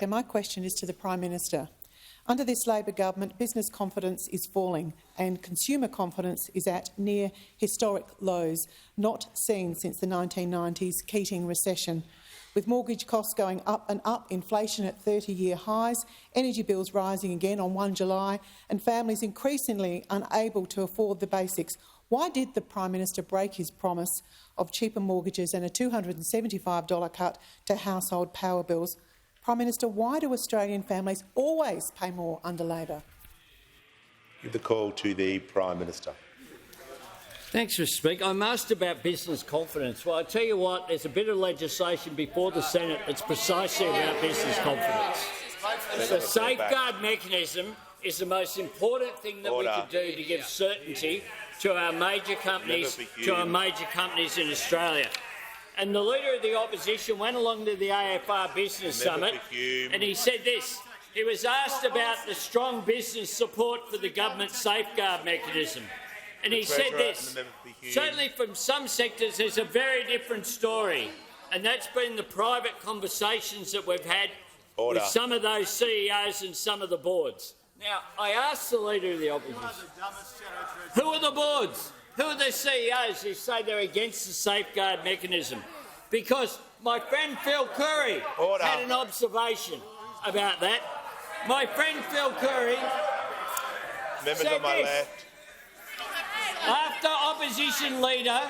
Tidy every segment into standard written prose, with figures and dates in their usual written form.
My question is to the Prime Minister. Under this Labor government, business confidence is falling and consumer confidence is at near historic lows, not seen since the 1990s Keating recession. With mortgage costs going up and up, inflation at 30-year highs, energy bills rising again on 1 July and families increasingly unable to afford the basics, why did the Prime Minister break his promise of cheaper mortgages and a $275 cut to household power bills? Prime Minister, why do Australian families always pay more under Labor? Give the call to the Prime Minister. Thanks, Mr Speaker. I'm asked about business confidence. Well, I tell you what, there's a bit of legislation before the Senate that's precisely about business confidence. The safeguard mechanism is the most important thing that we could do to give certainty to our major companies, in Australia. And the Leader of the Opposition went along to the AFR Business Summit and he said this. He was asked about the strong business support for the government safeguard mechanism. And he said this, certainly from some sectors there's a very different story, and that's been the private conversations that we've had with some of those CEOs and some of the boards. Now, I asked the Leader of the Opposition, who are the boards? Who are the CEOs who say they're against the safeguard mechanism? Because my friend Phil Curry had an observation about that. My friend Phil Curry said this. After Opposition Leader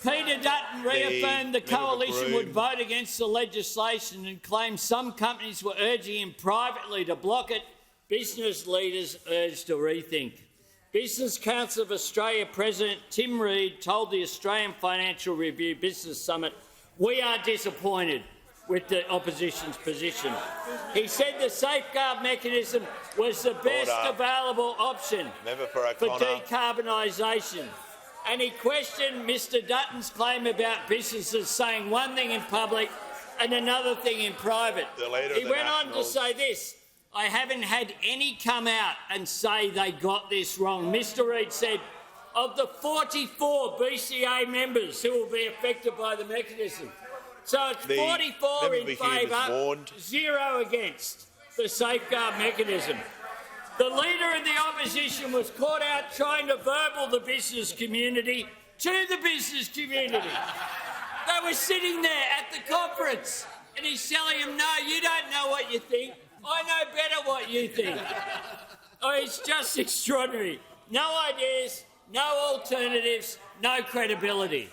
Peter Dutton reaffirmed the coalition would vote against the legislation and claimed some companies were urging him privately to block it, business leaders urged a rethink. Business Council of Australia President Tim Reed told the Australian Financial Review Business Summit, "We are disappointed with the opposition's position." He said the safeguard mechanism was the best available option for decarbonisation. And he questioned Mr Dutton's claim about businesses saying one thing in public and another thing in private. He went on to say this, "I haven't had any come out and say they got this wrong." Mr Reid said, of the 44 BCA members who will be affected by the mechanism, so it's 44 in favour, 0 against the safeguard mechanism. The Leader of the Opposition was caught out trying to verbal the business community to the business community. They were sitting there at the conference and he's telling them, no, you don't know what you think. I know better what you think. Oh, it's just extraordinary. No ideas, no alternatives, no credibility.